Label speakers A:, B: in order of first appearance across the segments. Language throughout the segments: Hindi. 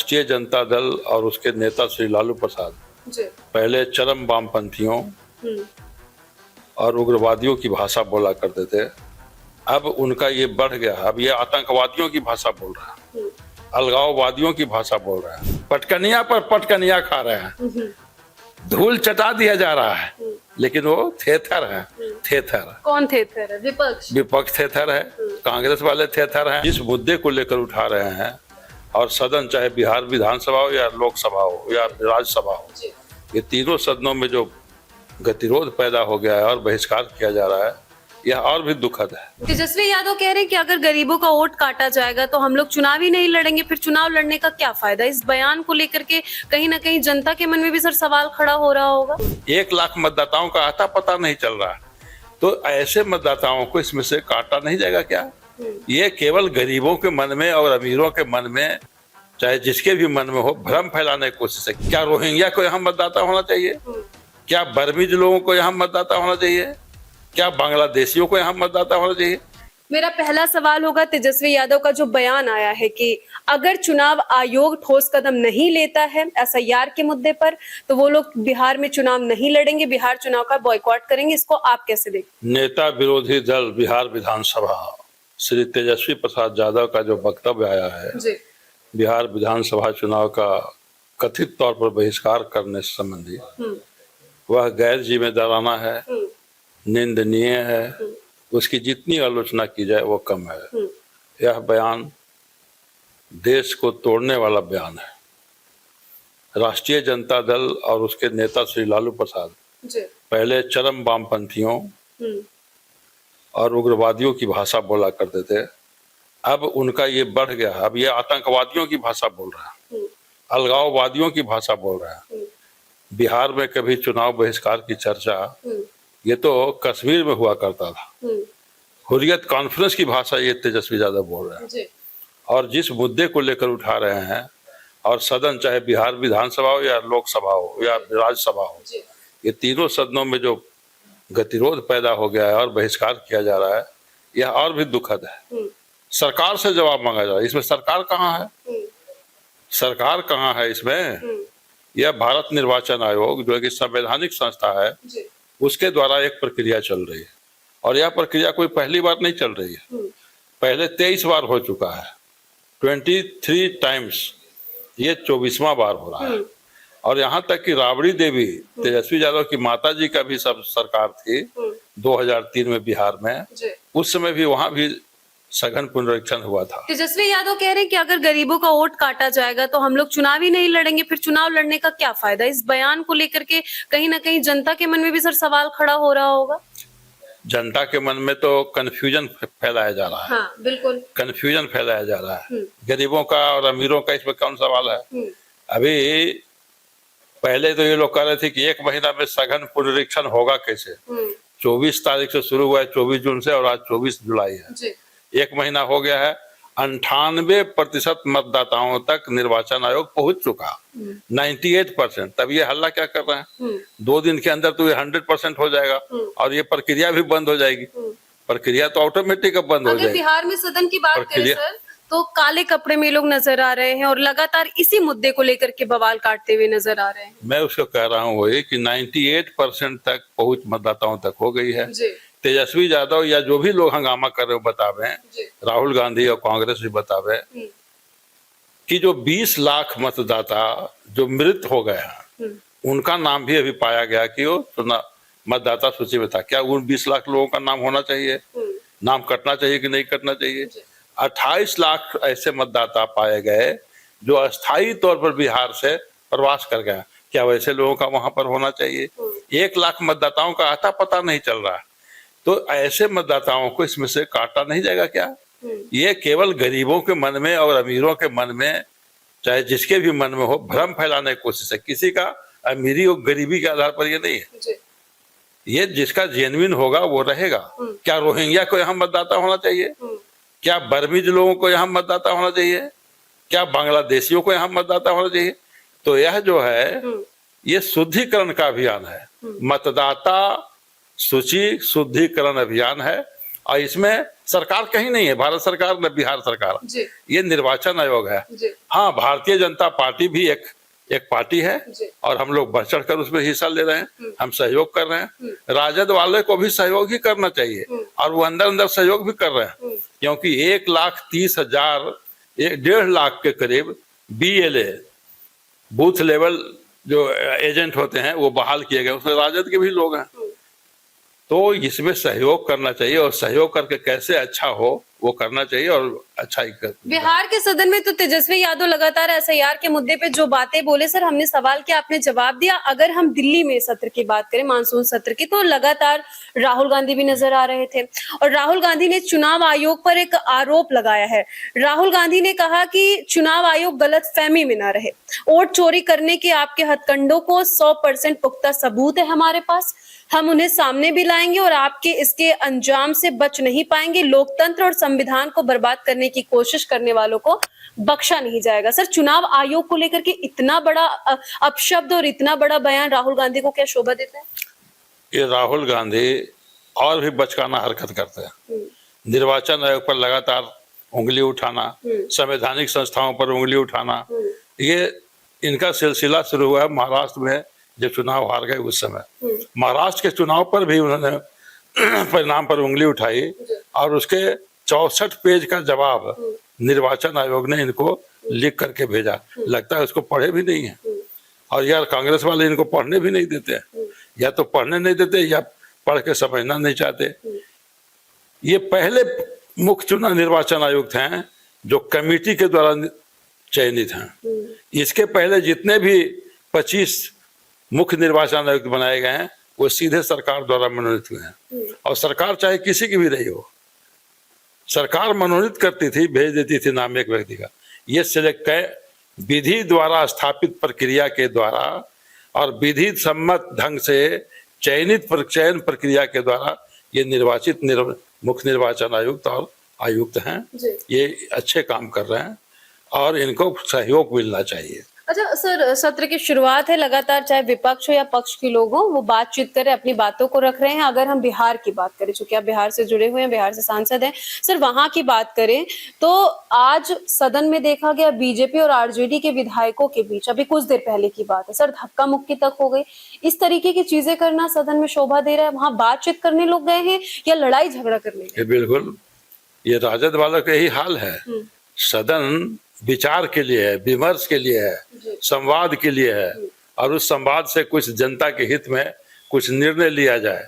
A: राष्ट्रीय जनता दल और उसके नेता श्री लालू प्रसाद
B: जी।
A: पहले चरम वामपंथियों और उग्रवादियों की भाषा बोला करते थे। अब उनका ये बढ़ गया, अब ये आतंकवादियों की भाषा बोल रहा है, अलगाववादियों की भाषा बोल रहा है, पटकनिया पर पटकनिया खा रहे हैं, धूल चटा दिया जा रहा है, लेकिन वो थेथर है। थेथर
B: कौन थेथर है?
A: विपक्ष थेथर है, कांग्रेस वाले थेथर हैं। जिस मुद्दे को लेकर उठा रहे हैं और सदन चाहे बिहार विधानसभा हो या लोकसभा हो या राज्यसभा हो, ये तीनों सदनों में जो गतिरोध पैदा हो गया है और बहिष्कार किया जा रहा है, यह और भी दुखद है।
B: तेजस्वी यादव कह रहे हैं कि अगर गरीबों का वोट काटा जाएगा तो हम लोग चुनाव ही नहीं लड़ेंगे, फिर चुनाव लड़ने का क्या फायदा? इस बयान को लेकर के कहीं ना कहीं जनता के मन में भी सर सवाल खड़ा हो रहा होगा।
A: 1 लाख मतदाताओं का आता पता नहीं चल रहा, तो ऐसे मतदाताओं को इसमें से काटा नहीं जाएगा क्या? ये केवल गरीबों के मन में और अमीरों के मन में, चाहे जिसके भी मन में हो, भ्रम फैलाने की कोशिश है। क्या रोहिंग्या को यहाँ मतदाता होना चाहिए? क्या बर्मीज लोगों को यहाँ मतदाता होना चाहिए? क्या बांग्लादेशियों को यहाँ मतदाता होना चाहिए?
B: मेरा पहला सवाल होगा, तेजस्वी यादव का जो बयान आया है कि अगर चुनाव आयोग ठोस कदम नहीं लेता है एसआईआर के मुद्दे पर, तो वो लोग बिहार में चुनाव नहीं लड़ेंगे, बिहार चुनाव का बॉयकॉट करेंगे, इसको आप कैसे देखते?
A: नेता विरोधी दल बिहार विधानसभा श्री तेजस्वी प्रसाद यादव का जो वक्तव्य आया है
B: जी।
A: बिहार विधानसभा चुनाव का कथित तौर पर बहिष्कार करने संबंधी, वह गैर जिम्मेदाराना है, निंदनीय है। उसकी जितनी आलोचना की जाए वो कम है। यह बयान देश को तोड़ने वाला बयान है। राष्ट्रीय जनता दल और उसके नेता श्री लालू प्रसाद
B: जी।
A: पहले चरम वामपंथियों और उग्रवादियों की भाषा बोला करते थे। अब उनका ये बढ़ गया, अब ये आतंकवादियों की भाषा बोल रहा है, अलगाववादियों की भाषा बोल रहा है। बिहार में कभी चुनाव बहिष्कार की चर्चा ये तो कश्मीर में हुआ करता था। हुर्रियत कॉन्फ्रेंस की भाषा ये तेजस्वी यादव बोल रहे हैं। और जिस मुद्दे को लेकर उठा रहे हैं और सदन चाहे बिहार विधानसभा हो या लोकसभा हो या राज्यसभा हो, ये तीनों सदनों में जो गतिरोध पैदा हो गया है और बहिष्कार किया जा रहा है, यह और भी दुखद है। सरकार से जवाब मांगा जा रहा है। इसमें सरकार कहाँ है? सरकार कहाँ है इसमें? यह भारत निर्वाचन आयोग जो एक संवैधानिक संस्था है, उसके द्वारा एक प्रक्रिया चल रही है और यह प्रक्रिया कोई पहली बार नहीं चल रही है। पहले 23 बार हो चुका है, 23 टाइम्स, ये 24वां बार हो रहा है। और यहाँ तक कि राबड़ी देवी तेजस्वी यादव की माता जी का भी सब सरकार थी 2003 में बिहार में, उस समय भी वहां भी सघन पुनरीक्षण हुआ था।
B: तेजस्वी यादव कह रहे हैं कि अगर गरीबों का वोट काटा जाएगा तो हम लोग चुनाव ही नहीं लड़ेंगे, फिर चुनाव लड़ने का क्या फायदा? इस बयान को लेकर के कहीं ना कहीं जनता के मन में भी सर सवाल खड़ा हो रहा होगा।
A: जनता के मन में तो कंफ्यूजन फैलाया जा रहा है।
B: हाँ, बिल्कुल
A: कंफ्यूजन फैलाया जा रहा है। गरीबों का और अमीरों का इसमें कौन सवाल है? अभी पहले तो ये लोग कह रहे थे कि 1 महीना में सघन पुनरीक्षण होगा कैसे। 24 तारीख से शुरू हुआ है, 24 जून से, और आज 24 जुलाई है। 1 महीना हो गया है। 98% मतदाताओं तक निर्वाचन आयोग पहुंच चुका, 98%। तब ये हल्ला क्या कर रहे हैं? 2 दिन के अंदर तो ये 100% हो जाएगा और ये प्रक्रिया भी बंद हो जाएगी। प्रक्रिया तो ऑटोमेटिक अब बंद हो जाएगी।
B: बिहार में सदन की बात करें सर, तो काले कपड़े में लोग नजर आ रहे हैं और लगातार इसी मुद्दे को लेकर के बवाल काटते हुए नजर आ रहे हैं।
A: मैं उसको कह रहा हूँ वही कि 98% तक पहुंच मतदाताओं तक हो गई है। तेजस्वी यादव या जो भी लोग हंगामा कर रहे हो बतावे, राहुल गांधी और कांग्रेस भी बतावे कि जो 20 लाख मतदाता जो मृत हो गए हैं, उनका नाम भी अभी पाया गया कि वो मतदाता सूची में था। क्या उन 20 लाख लोगों का नाम होना चाहिए? नाम कटना चाहिए कि नहीं कटना चाहिए? 28 लाख ऐसे मतदाता पाए गए जो अस्थायी तौर पर बिहार से प्रवास कर गए। क्या वैसे लोगों का वहां पर होना चाहिए? 1 लाख मतदाताओं का आता पता नहीं चल रहा, तो ऐसे मतदाताओं को इसमें से काटा नहीं जाएगा क्या? ये केवल गरीबों के मन में और अमीरों के मन में, चाहे जिसके भी मन में हो, भ्रम फैलाने की कोशिश है। किसी का अमीरी और गरीबी के आधार पर ये नहीं है। ये जिसका जेन्युइन होगा वो रहेगा। क्या रोहिंग्या को यहाँ मतदाता होना चाहिए? क्या बर्मीज लोगों को यहाँ मतदाता होना चाहिए? क्या बांग्लादेशियों को यहाँ मतदाता होना चाहिए? तो यह जो है ये शुद्धिकरण का अभियान है, मतदाता सूची शुद्धिकरण अभियान है। और इसमें सरकार कहीं नहीं है, भारत सरकार न बिहार सरकार,
B: जी
A: ये निर्वाचन आयोग है।
B: जी
A: हाँ, भारतीय जनता पार्टी भी एक पार्टी है
B: जी
A: और हम लोग बढ़ चढ़ कर उसमें हिस्सा ले रहे हैं, हम सहयोग कर रहे हैं। राजद वाले को भी सहयोग ही करना चाहिए और वो अंदर अंदर सहयोग भी कर रहे हैं, क्योंकि 1,30,000 1.5 लाख के करीब BLA बूथ लेवल जो एजेंट होते हैं वो बहाल किए गए, उसमें राजद के भी लोग हैं। तो इसमें सहयोग करना चाहिए और सहयोग करके कैसे अच्छा हो वो करना चाहिए और अच्छा ही कर।
B: बिहार के सदन में तो तेजस्वी यादव लगातार SIR के मुद्दे पे जो बातें बोले, सर हमने सवाल किया, आपने जवाब दिया। अगर हम दिल्ली में सत्र की बात करें, मानसून सत्र की, तो लगातार राहुल गांधी भी नजर आ रहे थे और राहुल गांधी ने चुनाव आयोग पर एक आरोप लगाया है। राहुल गांधी ने कहा कि चुनाव आयोग गलतफहमी में ना रहे, वोट चोरी करने के आपके हथकंडों को 100% पुख्ता सबूत है हमारे पास, हम उन्हें सामने भी लाएंगे और आपके इसके अंजाम से बच नहीं पाएंगे। लोकतंत्र और संविधान को बर्बाद करने की कोशिश करने वालों को बख्शा नहीं जाएगा। सर, चुनाव आयोग को लेकर के इतना बड़ा अपशब्द और इतना बड़ा बयान राहुल गांधी को क्या शोभा देता है?
A: ये राहुल गांधी और भी बचकाना हरकत करते हैं। निर्वाचन आयोग पर लगातार उंगली उठाना, संवैधानिक संस्थाओं पर उंगली उठाना, ये इनका सिलसिला शुरू हुआ है महाराष्ट्र में जब चुनाव हार गए उस समय। महाराष्ट्र के चुनाव पर भी उन्होंने परिणाम पर उंगली उठाई और उसके 64 पेज का जवाब निर्वाचन आयोग ने इनको लिख करके भेजा। लगता है उसको पढ़े भी नहीं है और यार कांग्रेस वाले इनको पढ़ने भी नहीं देते, या तो पढ़ने नहीं देते या पढ़ के समझना नहीं चाहते। ये पहले मुख्य चुनाव निर्वाचन आयुक्त हैं जो कमेटी के द्वारा चयनित हैं। इसके पहले जितने भी 25 मुख्य निर्वाचन आयुक्त बनाए गए हैं वो सीधे सरकार द्वारा मनोनीत हुए हैं और सरकार चाहे किसी की भी रही हो, सरकार मनोनीत करती थी, भेज देती थी नाम एक व्यक्ति का। ये सिलेक्ट विधि द्वारा स्थापित प्रक्रिया के द्वारा और विधि सम्मत ढंग से चयनित चयन प्रक्रिया के द्वारा ये निर्वाचित मुख्य निर्वाचन आयुक्त और आयुक्त हैं। ये अच्छे काम कर रहे हैं और इनको सहयोग मिलना चाहिए।
B: अच्छा सर, सत्र की शुरुआत है, लगातार चाहे विपक्ष हो या पक्ष के लोग हो वो बातचीत करें, अपनी बातों को रख रहे हैं। अगर हम बिहार की बात करें, चूंकि आप बिहार से जुड़े हुए हैं, बिहार से सांसद हैं, सर वहां की बात करें तो आज सदन में देखा गया बीजेपी और RJD के विधायकों के बीच, अभी कुछ देर पहले की बात है सर, धक्का मुक्की तक हो गई। इस तरीके की चीजें करना सदन में शोभा दे रहा है? वहां बातचीत करने लोग गए हैं या लड़ाई झगड़ा करने गए?
A: बिल्कुल, ये राजद वालों का यही हाल है। सदन विचार के लिए है, विमर्श के लिए है, संवाद के लिए है और उस संवाद से कुछ जनता के हित में कुछ निर्णय लिया जाए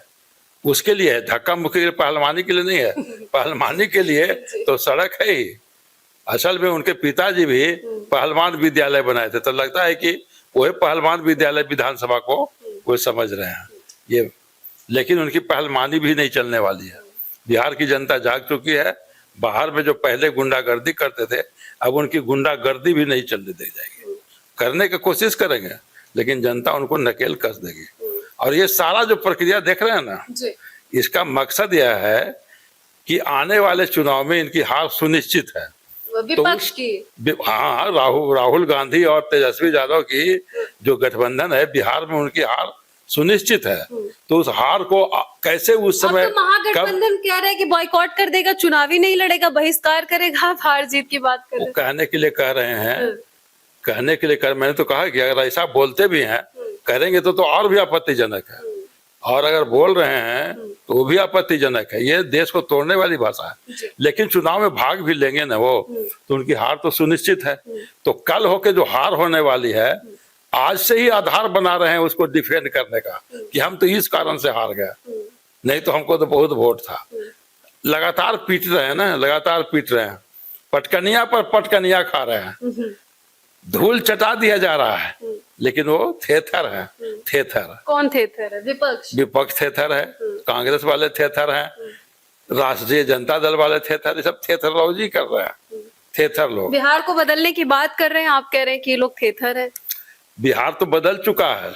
A: उसके लिए है। धक्का मुक्की के लिए, पहलवानी के लिए नहीं है। पहलवानी के लिए तो सड़क है ही। असल में उनके पिताजी भी पहलवान विद्यालय बनाए थे, तो लगता है कि वही पहलवान विद्यालय विधानसभा को वो समझ रहे हैं ये, लेकिन उनकी पहलवानी भी नहीं चलने वाली है। बिहार की जनता जाग चुकी है। बाहर में जो पहले गुंडागर्दी करते थे अब उनकी गुंडागर्दी भी नहीं चलने दी जाएगी। करने की कोशिश करेंगे लेकिन जनता उनको नकेल कस देगी। और ये सारा जो प्रक्रिया देख रहे हैं ना, इसका मकसद यह है कि आने वाले चुनाव में इनकी हार सुनिश्चित है।
B: विपक्ष की,
A: हाँ, राहुल गांधी और तेजस्वी यादव की जो गठबंधन है बिहार में उनकी हार सुनिश्चित है। तो उस हार को कैसे उस समय
B: तो महागठबंधन कह रहा है कि बॉयकॉट कर देगा, चुनावी नहीं लड़ेगा, बहिष्कार करेगा। आप हार जीत की बात कर रहे हैं।
A: कहने के लिए कह रहे हैं, कहने के लिए मैंने तो कहा कि अगर ऐसा बोलते भी हैं करेंगे तो और भी आपत्तिजनक है, और अगर बोल रहे हैं तो वो भी आपत्तिजनक है। ये देश को तोड़ने वाली भाषा है। लेकिन चुनाव में भाग भी लेंगे ना वो, तो उनकी हार तो सुनिश्चित है। तो कल होके जो हार होने वाली है आज से ही आधार बना रहे हैं उसको डिफेंड करने का कि हम तो इस कारण से हार गए, नहीं तो हमको तो बहुत वोट था। लगातार पीट रहे हैं ना, लगातार पीट रहे हैं, पटकनिया पर पटकनिया खा रहे हैं, धूल चटा दिया जा रहा है। लेकिन वो थेथर है। थेथर
B: कौन थेथर है? विपक्ष,
A: विपक्ष थेथर है, कांग्रेस वाले थेथर हैं, राष्ट्रीय जनता दल वाले थेथर, ये सब थेथरलॉजी कर रहे हैं। थेथर लोग
B: बिहार को बदलने की बात कर रहे हैं, आप कह रहे हैं कि ये लोग थेथर है।
A: बिहार तो बदल चुका है।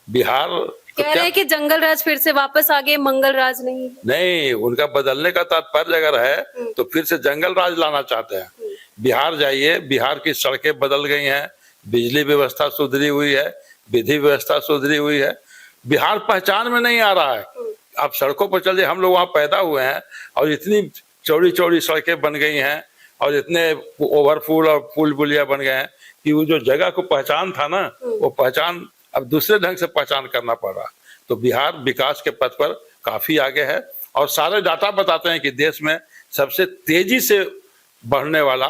A: बिहार
B: कह रहे हैं कि जंगल राज फिर से वापस आ गए, मंगल राज नहीं।
A: उनका बदलने का तात्पर्य अगर है तो फिर से जंगल राज लाना चाहते हैं। बिहार जाइए, बिहार की सड़कें बदल गई हैं, बिजली व्यवस्था सुधरी हुई है, विधि व्यवस्था सुधरी हुई है। बिहार पहचान में नहीं आ रहा है। आप सड़कों पर चलिए, हम लोग वहाँ पैदा हुए हैं और इतनी चौड़ी चौड़ी सड़कें बन गई हैं और इतने ओवरफुल और पुल पुलिया बन गए हैं कि वो जो जगह को पहचान था ना, वो पहचान अब दूसरे ढंग से पहचान करना पड़ रहा। तो बिहार विकास के पथ पर काफी आगे है और सारे डाटा बताते हैं कि देश में सबसे तेजी से बढ़ने वाला,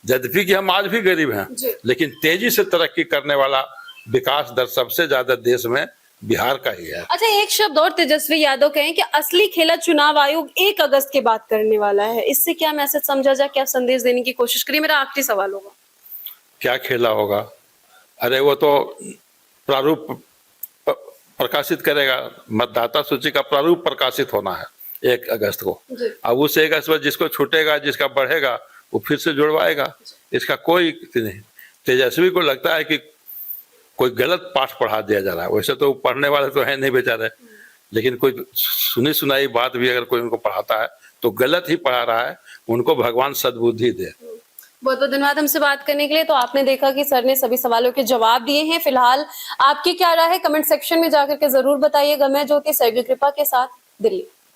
A: यद्यपि कि हम आज भी गरीब हैं, लेकिन तेजी से तरक्की करने वाला विकास दर सबसे ज्यादा देश में बिहार का ही है।
B: अच्छा, एक शब्द और तेजस्वी यादव कहें कि असली खेला चुनाव आयोग 1 अगस्त के बाद करने वाला है, इससे क्या मैसेज समझा जाए, क्या संदेश देने की कोशिश करिए? मेरा आखिरी सवाल होगा।
A: क्या खेला होगा? अरे वो तो प्रारूप प्रकाशित करेगा, मतदाता सूची का प्रारूप प्रकाशित होना है 1 अगस्त को। अब उस 1 अगस्त पर जिसको छूटेगा, जिसका बढ़ेगा, वो फिर से जुड़वाएगा, इसका कोई नहीं। तेजस्वी को लगता है कि कोई गलत पाठ पढ़ा दिया जा रहा है, वैसे तो पढ़ने वाले तो है नहीं बेचारे, लेकिन कोई सुनी सुनाई बात भी अगर कोई उनको पढ़ाता है तो गलत ही पढ़ा रहा है। उनको भगवान सद्बुद्धि दे।
B: बहुत बहुत धन्यवाद हमसे बात करने के लिए। तो आपने देखा कि सर ने सभी सवालों के जवाब दिए हैं। फिलहाल आपकी क्या राय है, कमेंट सेक्शन में जाकर के जरूर बताइएगा। मैं ज्योति सर्ग कृपा के साथ, दिल्ली।